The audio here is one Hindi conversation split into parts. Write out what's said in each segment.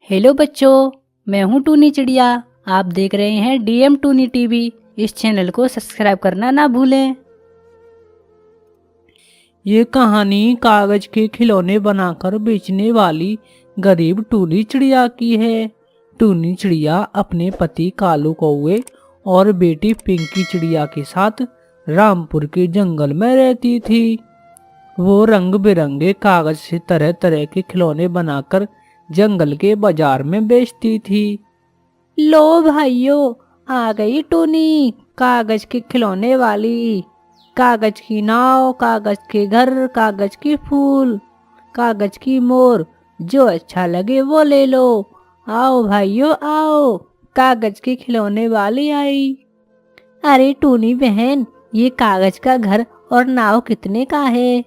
हेलो बच्चों, मैं हूँ टूनी चिड़िया। आप देख रहे हैं डीएम टूनी टीवी। इस चैनल को सब्सक्राइब करना ना भूलें। ये कहानी कागज के खिलौने बनाकर बेचने वाली गरीब टूनी चिड़िया की है। टूनी चिड़िया अपने पति कालू कौवे और बेटी पिंकी चिड़िया के साथ रामपुर के जंगल में रहती थी। वो रंग बिरंगे कागज से तरह तरह के खिलौने बनाकर जंगल के बाजार में बेचती थी। लो भाइयों, आ गई टूनी कागज के खिलौने वाली। कागज की नाव, कागज के घर, कागज की फूल, कागज की मोर, जो अच्छा लगे वो ले लो। आओ भाइयों आओ, कागज के खिलौने वाली आई। अरे टूनी बहन, ये कागज का घर और नाव कितने का है?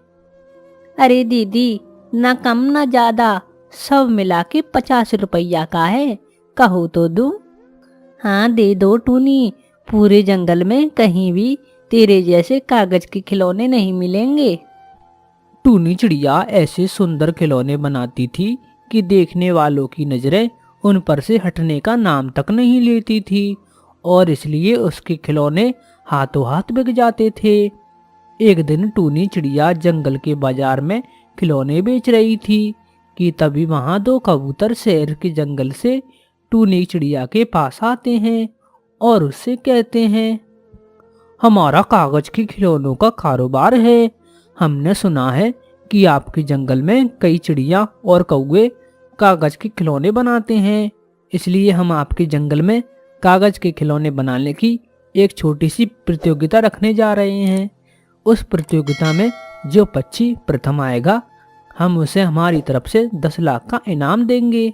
अरे दीदी, ना कम ना ज्यादा, सब मिला के 50 रुपया का है। कहो तो दूं? हाँ दे दो टूनी, पूरे जंगल में कहीं भी तेरे जैसे कागज के खिलौने नहीं मिलेंगे। टूनी चिड़िया ऐसे सुंदर खिलौने बनाती थी कि देखने वालों की नजरें उन पर से हटने का नाम तक नहीं लेती थी, और इसलिए उसके खिलौने हाथों हाथ बिक जाते थे। एक दिन टूनी चिड़िया जंगल के बाजार में खिलौने बेच रही थी कि तभी वहां दो कबूतर शहर के जंगल से टूनी चिड़िया के पास आते हैं और उससे कहते हैं, हमारा कागज के खिलौनों का कारोबार है। हमने सुना है कि आपके जंगल में कई चिड़िया और कौवे कागज के खिलौने बनाते हैं, इसलिए हम आपके जंगल में कागज के खिलौने बनाने की एक छोटी सी प्रतियोगिता रखने जा रहे हैं। उस प्रतियोगिता में जो पक्षी प्रथम आएगा, हम उसे हमारी तरफ से 10 लाख का इनाम देंगे।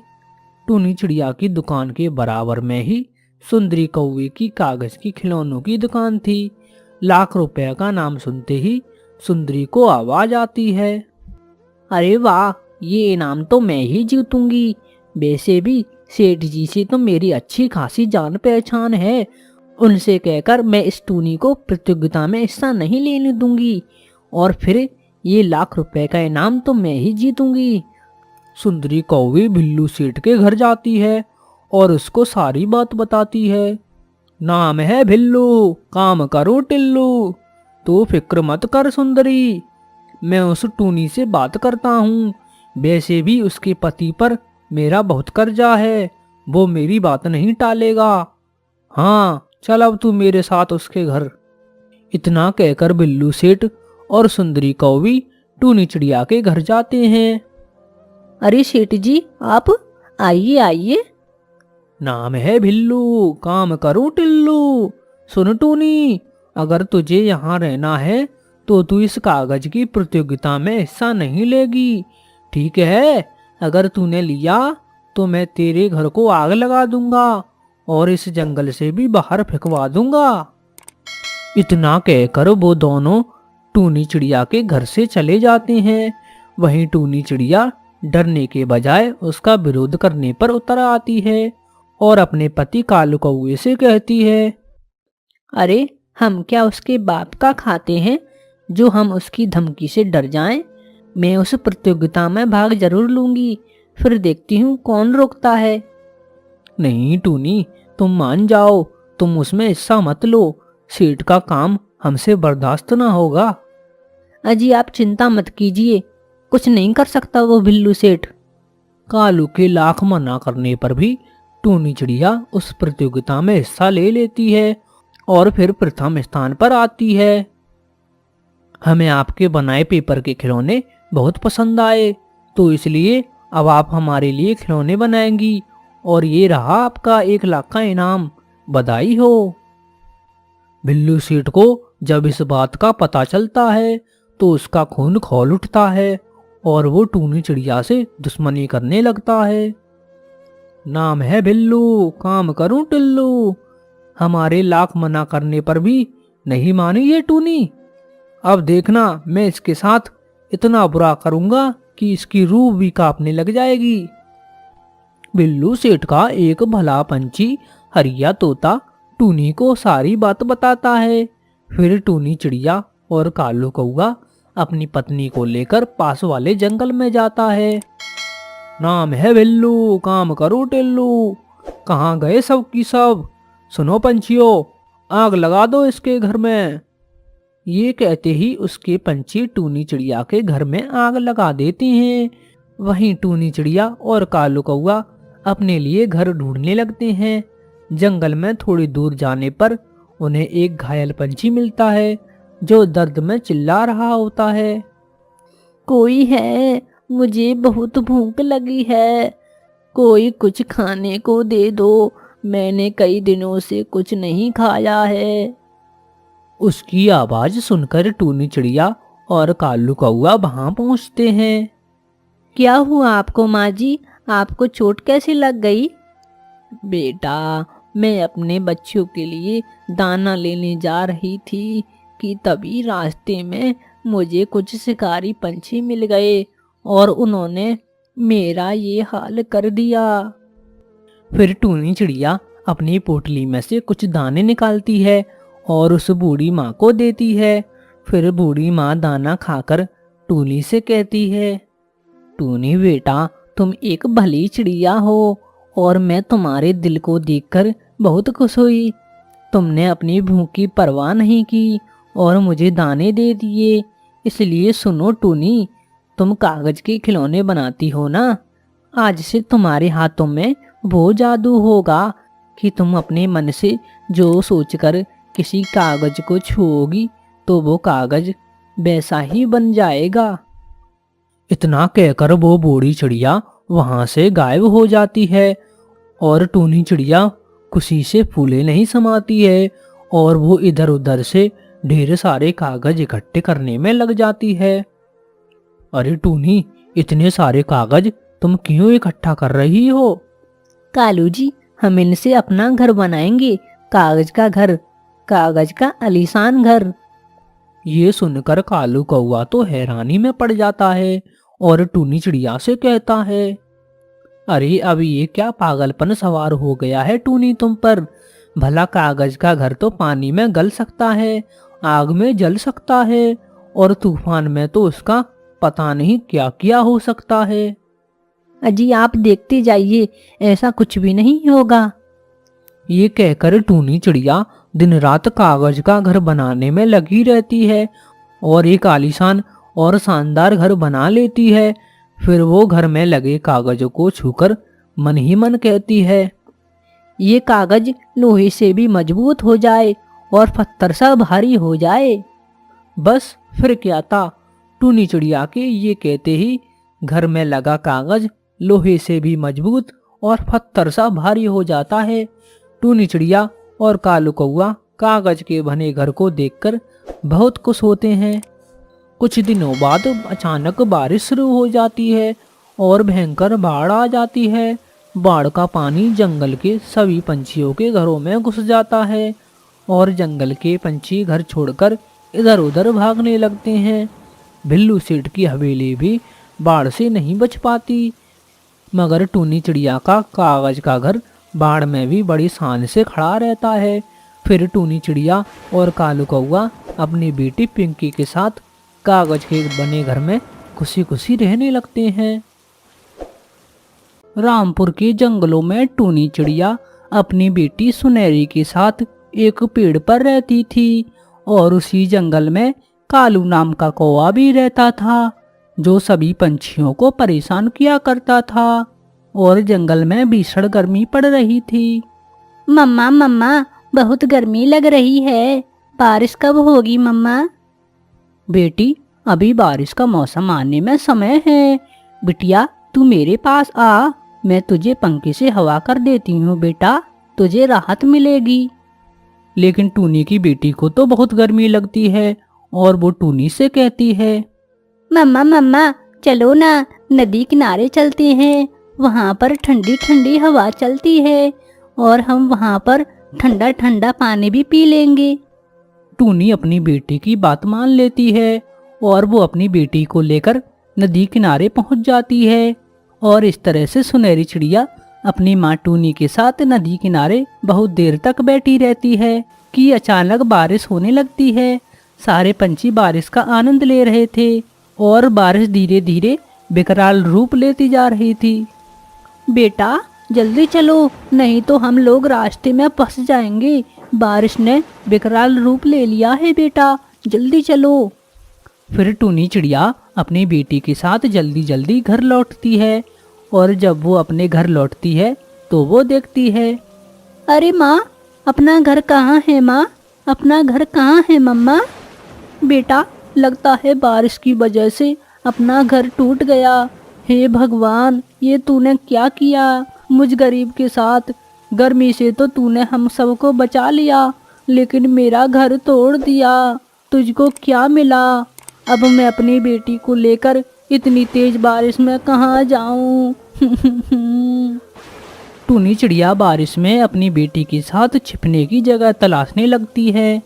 टूनी चिड़िया की दुकान के बराबर में ही सुंदरी कौवे की कागज की खिलौनों की दुकान थी। लाख रुपए का नाम सुनते ही सुंदरी को आवाज आती है, अरे वाह, ये इनाम तो मैं ही जीतूंगी। वैसे भी सेठ जी से तो मेरी अच्छी खासी जान पहचान है। उनसे कहकर मैं इस टूनी को प्रतियोगिता में हिस्सा नहीं लेने दूंगी, और फिर ये लाख रुपए का इनाम तो मैं ही जीतूंगी। सुंदरी कौवे बिल्लू सेठ के घर जाती है और उसको सारी बात बताती है। नाम है भिल्लू, काम करो टिल्लू, तू फिक्र मत कर सुंदरी, मैं उस टूनी से बात करता हूँ। वैसे भी उसके पति पर मेरा बहुत कर्जा है, वो मेरी बात नहीं टालेगा। हाँ चल अब तू मेरे साथ उसके घर। इतना कहकर बिल्लू सेठ और सुंदरी कौवी टूनी चिड़िया के घर जाते हैं। अरे सेठ जी, आप आइए आइए। नाम है भिल्लू, काम करूं टिल्लू। सुन टूनी, अगर तुझे यहाँ रहना है तो तू इस कागज की प्रतियोगिता में हिस्सा नहीं लेगी, ठीक है? अगर तूने लिया तो मैं तेरे घर को आग लगा दूंगा और इस जंगल से भी बाहर फेंकवा दूंगा। इतना कहकर वो दोनों टूनी चिड़िया के घर से चले जाते हैं। वहीं टूनी चिड़िया डरने के बजाय उसका विरोध करने पर उतर आती है और अपने पति कालू कौवे से कहती है, अरे हम क्या उसके बाप का खाते हैं जो हम उसकी धमकी से डर जाएं? मैं उस प्रतियोगिता में भाग जरूर लूंगी, फिर देखती हूँ कौन रोकता है। नहीं टूनी, तुम मान जाओ, तुम उसमें हिस्सा मत लो, सेठ का काम हमसे बर्दाश्त ना होगा। अजी आप चिंता मत कीजिए, कुछ नहीं कर सकता वो बिल्लू सेठ। कालू के लाख मना करने पर भी टूनी चिड़िया उस प्रतियोगिता में हिस्सा ले लेती है और फिर प्रथम स्थान पर आती है। हमें आपके बनाए पेपर के खिलौने बहुत पसंद आए, तो इसलिए अब आप हमारे लिए खिलौने बनाएंगी और ये रहा आपका 1 लाख का इनाम। बधाई हो। बिल्लू सेठ को जब इस बात का पता चलता है तो उसका खून खौल उठता है और वो टूनी चिड़िया से दुश्मनी करने लगता है। नाम है बिल्लू, काम करूं टिल्लू, हमारे लाख मना करने पर भी नहीं मानी ये टूनी। अब देखना मैं इसके साथ इतना बुरा करूंगा कि इसकी रूह भी कांपने लग जाएगी। बिल्लू सेठ का एक भला पंछी हरिया तोता टूनी को सारी बात बताता है। फिर टूनी चिड़िया और कालू कौवा अपनी पत्नी को लेकर पास वाले जंगल में जाता है। नाम है बिल्लू, काम करो टिल्लू। कहाँ गए सब की सब? सुनो पंछियों, आग लगा दो इसके घर में। ये कहते ही उसके पंछी टूनी चिड़िया के घर में आग लगा देते हैं। वहीं टूनी चिड़िया और कालू कौआ अपने लिए घर ढूंढने लगते हैं। जंगल में थोड़ी दूर जाने पर उन्हें एक घायल पंछी मिलता है जो दर्द में चिल्ला रहा होता है। कोई है, मुझे बहुत भूख लगी है, कोई कुछ खाने को दे दो, मैंने कई दिनों से कुछ नहीं खाया है। उसकी आवाज सुनकर टूनी चिड़िया और कालू कौआ वहां पहुंचते हैं। क्या हुआ आपको माँ जी, आपको चोट कैसे लग गई? बेटा, मैं अपने बच्चों के लिए दाना लेने जा रही थी कि तभी रास्ते में मुझे कुछ शिकारी पंछी मिल गए और उन्होंने मेरा ये हाल कर दिया। फिर टूनी चिड़िया अपनी पोटली में से कुछ दाने निकालती है और उस बूढ़ी माँ को देती है। फिर बूढ़ी माँ दाना खाकर टूनी से कहती है, टूनी बेटा, तुम एक भली चिड़िया हो और मैं तुम्हारे दिल को देखकर बहुत खुश हुई। तुमने अपनी भूख की परवाह नहीं की और मुझे दाने दे दिए। इसलिए सुनो टूनी, तुम कागज के खिलौने बनाती हो ना, आज से तुम्हारे हाथों में वो जादू होगा कि तुम अपने मन से जो सोचकर किसी कागज को छुओगी तो वो कागज वैसा ही बन जाएगा। इतना कहकर वो बूढ़ी चिड़िया वहां से गायब हो जाती है और टूनी चिड़िया खुशी से फूले नहीं समाती है और वो इधर उधर से ढेर सारे कागज इकट्ठे करने में लग जाती है। अरे टूनी, इतने सारे कागज तुम क्यों इकट्ठा कर रही हो? कालू जी, हम इनसे अपना घर बनाएंगे, कागज का घर, कागज का आलीशान घर। ये सुनकर कालू कौआ तो हैरानी में पड़ जाता है और टूनी चिड़िया से कहता है, अरे अब ये क्या पागलपन सवार हो गया है टूनी तुम पर? भला कागज का घर तो पानी में गल सकता है, आग में जल सकता है और तूफान में तो उसका पता नहीं क्या क्या हो सकता है। अजी आप देखते जाइए, ऐसा कुछ भी नहीं होगा। ये कहकर टूनी चिड़िया दिन रात कागज का घर बनाने में लगी रहती है और एक आलीशान और शानदार घर बना लेती है। फिर वो घर में लगे कागजों को छूकर मन ही मन कहती है, ये कागज लोहे से भी मजबूत हो जाए और पत्थर सा भारी हो जाए। बस फिर क्या था, टूनी चिड़िया के ये कहते ही घर में लगा कागज लोहे से भी मजबूत और पत्थर सा भारी हो जाता है। टूनी चिड़िया और कालू कौआ कागज के बने घर को देखकर बहुत खुश होते हैं। कुछ दिनों बाद अचानक बारिश शुरू हो जाती है और भयंकर बाढ़ आ जाती है। बाढ़ का पानी जंगल के सभी पंछियों के घरों में घुस जाता है और जंगल के पंछी घर छोड़कर इधर उधर भागने लगते हैं। बिल्लू सेठ की हवेली भी बाढ़ से नहीं बच पाती, मगर टूनी चिड़िया का कागज का घर बाढ़ में भी बड़ी शान से खड़ा रहता है। फिर टूनी चिड़िया और कालू कौआ अपनी बेटी पिंकी के साथ कागज के बने घर में खुशी खुशी रहने लगते हैं। रामपुर के जंगलों में टूनी चिड़िया अपनी बेटी सुनहरी के साथ एक पेड़ पर रहती थी और उसी जंगल में कालू नाम का कौवा भी रहता था, जो सभी पंछियों को परेशान किया करता था और जंगल में भीषण गर्मी पड़ रही थी। मम्मा मम्मा, बहुत गर्मी लग रही है, बारिश कब होगी मम्मा? बेटी, अभी बारिश का मौसम आने में समय है। बिटिया, तू मेरे पास आ, मैं तुझे पंखे से हवा कर देती हूँ बेटा, तुझे राहत मिलेगी। लेकिन टूनी की बेटी को तो बहुत गर्मी लगती है और वो टूनी से कहती है, मम्मा मम्मा, चलो ना, नदी किनारे चलते हैं, वहाँ पर ठंडी ठंडी हवा चलती है और हम वहाँ पर ठंडा ठंडा पानी भी पी लेंगे। टूनी अपनी बेटी की बात मान लेती है और वो अपनी बेटी को लेकर नदी किनारे पहुँच जाती है और इस तरह से सुनहरी चिड़िया अपनी माँ टूनी के साथ नदी किनारे बहुत देर तक बैठी रहती है कि अचानक बारिश होने लगती है। सारे पंछी बारिश का आनंद ले रहे थे और बारिश धीरे धीरे विकराल रूप लेती जा रही थी। बेटा जल्दी चलो, नहीं तो हम लोग रास्ते में फंस जाएंगे। बारिश ने विकराल रूप ले लिया है बेटा, जल्दी चलो। फिर टूनी चिड़िया अपनी बेटी के साथ जल्दी जल्दी घर लौटती है, और जब वो अपने घर लौटती है तो वो देखती है, अरे माँ, अपना घर कहाँ है माँ? अपना घर कहाँ है मम्मा? बेटा लगता है बारिश की वजह से अपना घर टूट गया। हे भगवान, ये तूने क्या किया मुझ गरीब के साथ? गर्मी से तो तूने हम सबको बचा लिया, लेकिन मेरा घर तोड़ दिया। तुझको क्या मिला? अब मैं अपनी बेटी को लेकर इतनी तेज बारिश में कहाँ जाऊं? टूनी चिड़िया बारिश में अपनी बेटी के साथ छिपने की जगह तलाशने लगती है।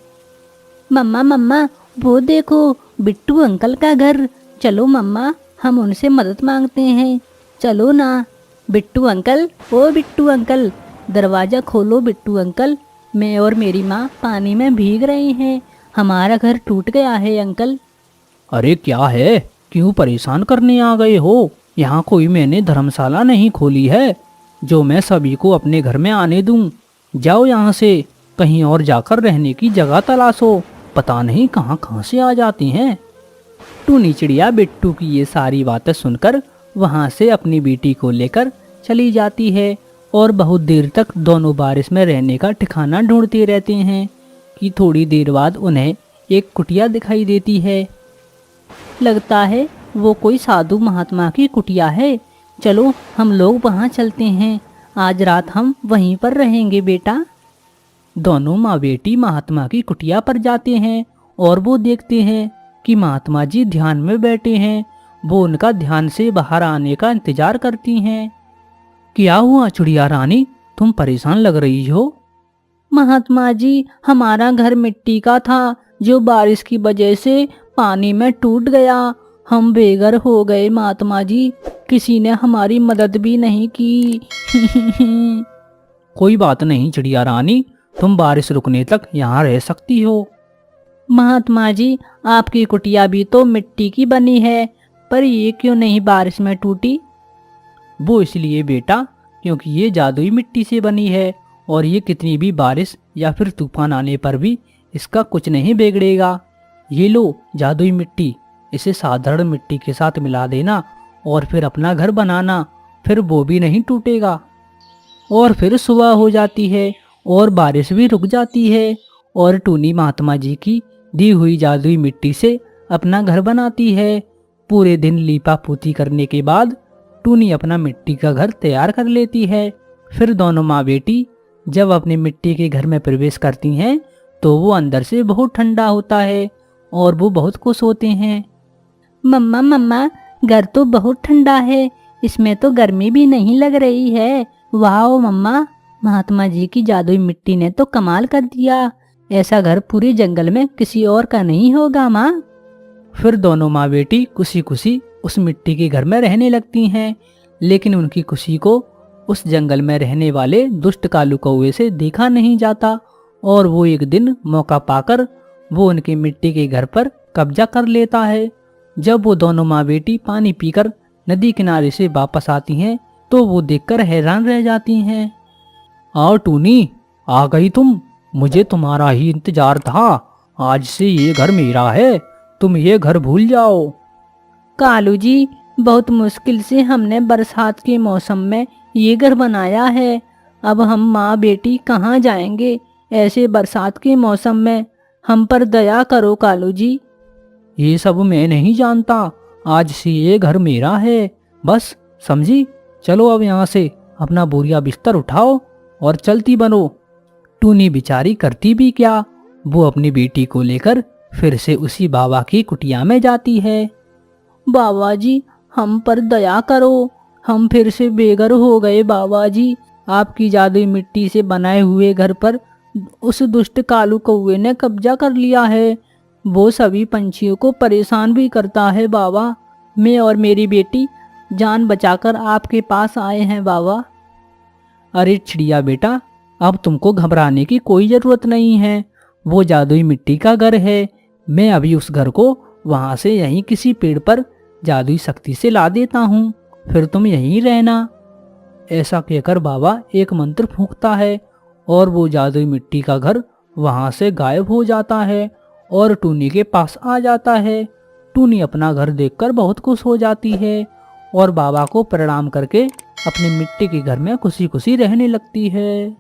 मम्मा मम्मा, वो देखो बिट्टू अंकल का घर। चलो मम्मा, हम उनसे मदद मांगते हैं। चलो ना। बिट्टू अंकल, ओ बिट्टू अंकल, दरवाज़ा खोलो बिट्टू अंकल। मैं और मेरी माँ पानी में भीग रहे हैं, हमारा घर टूट गया है अंकल। अरे क्या है, क्यों परेशान करने आ गए हो? यहाँ कोई मैंने धर्मशाला नहीं खोली है जो मैं सभी को अपने घर में आने दूं। जाओ यहाँ से, कहीं और जाकर रहने की जगह तलाशो। पता नहीं कहाँ कहाँ से आ जाती हैं। टूनी चिड़िया बिट्टू की ये सारी बातें सुनकर वहाँ से अपनी बेटी को लेकर चली जाती है, और बहुत देर तक दोनों बारिश में रहने का ठिकाना ढूंढते रहते हैं कि थोड़ी देर बाद उन्हें एक कुटिया दिखाई देती है। लगता है वो कोई साधु महात्मा की कुटिया है। चलो हम लोग वहाँ चलते हैं, आज रात हम वहीं पर रहेंगे बेटा। दोनों माँ बेटी महात्मा की कुटिया पर जाते हैं, और वो देखते हैं कि महात्मा जी ध्यान में बैठे हैं। वो उनका ध्यान से बाहर आने का इंतजार करती हैं। क्या हुआ चिड़िया रानी, तुम परेशान लग रही हो? महात्मा जी, हमारा घर मिट्टी का था जो बारिश की वजह से पानी में टूट गया। हम बेघर हो गए महात्मा जी, किसी ने हमारी मदद भी नहीं की। कोई बात नहीं चिड़िया रानी, तुम बारिश रुकने तक यहाँ रह सकती हो। महात्मा जी, आपकी कुटिया भी तो मिट्टी की बनी है, पर ये क्यों नहीं बारिश में टूटी? वो इसलिए बेटा, क्योंकि ये जादुई मिट्टी से बनी है, और ये कितनी भी बारिश या फिर तूफान आने पर भी इसका कुछ नहीं बिगड़ेगा। ये लो जादुई मिट्टी, इसे साधारण मिट्टी के साथ मिला देना और फिर अपना घर बनाना, फिर वो भी नहीं टूटेगा। और फिर सुबह हो जाती है और बारिश भी रुक जाती है, और टूनी महात्मा जी की दी हुई जादुई मिट्टी से अपना घर बनाती है। पूरे दिन लीपा पोती करने के बाद टूनी अपना मिट्टी का घर तैयार कर लेती है। फिर दोनों माँ बेटी जब अपने मिट्टी के घर में प्रवेश करती हैं तो वो अंदर से बहुत ठंडा होता है और वो बहुत खुश होते हैं। मम्मा मम्मा, घर तो बहुत ठंडा है, इसमें तो गर्मी भी नहीं लग रही है। वाह मम्मा, महात्मा जी की जादुई मिट्टी ने तो कमाल कर दिया। ऐसा घर पूरे जंगल में किसी और का नहीं होगा माँ। फिर दोनों माँ बेटी खुशी खुशी उस मिट्टी के घर में रहने लगती हैं, लेकिन उनकी खुशी को उस जंगल में रहने वाले दुष्ट कालू कौवे से देखा नहीं जाता, और वो एक दिन मौका पाकर वो उनके मिट्टी के घर पर कब्जा कर लेता है। जब वो दोनों माँ बेटी पानी पीकर नदी किनारे से वापस आती हैं तो वो देखकर हैरान रह जाती हैं। आओ टूनी, आ गई तुम, मुझे तुम्हारा ही इंतजार था। आज से ये घर मेरा है, तुम ये घर भूल जाओ। कालू जी, बहुत मुश्किल से हमने बरसात के मौसम में ये घर बनाया है। अब हम माँ बेटी कहाँ जाएंगे ऐसे बरसात के मौसम में? हम पर दया करो कालू जी। ये सब मैं नहीं जानता, आज से ये घर मेरा है, बस समझी। चलो अब यहाँ से अपना बोरिया बिस्तर उठाओ और चलती बनो। टूनी बेचारी करती भी क्या, वो अपनी बेटी को लेकर फिर से उसी बाबा की कुटिया में जाती है। बाबा जी, हम पर दया करो, हम फिर से बेघर हो गए बाबा जी। आपकी जादुई मिट्टी से बनाए हुए घर पर उस दुष्ट कालू कौवे ने कब्जा कर लिया है। वो सभी पंछियों को परेशान भी करता है बाबा। मैं और मेरी बेटी जान बचाकर आपके पास आए हैं बाबा। अरे चिड़िया बेटा, अब तुमको घबराने की कोई ज़रूरत नहीं है। वो जादुई मिट्टी का घर है, मैं अभी उस घर को वहाँ से यहीं किसी पेड़ पर जादुई शक्ति से ला देता हूँ, फिर तुम यहीं रहना। ऐसा कहकर बाबा एक मंत्र फूंकता है और वो जादुई मिट्टी का घर वहां से गायब हो जाता है और टूनी के पास आ जाता है। टूनी अपना घर देखकर बहुत खुश हो जाती है और बाबा को प्रणाम करके अपने मिट्टी के घर में खुशी खुशी रहने लगती है।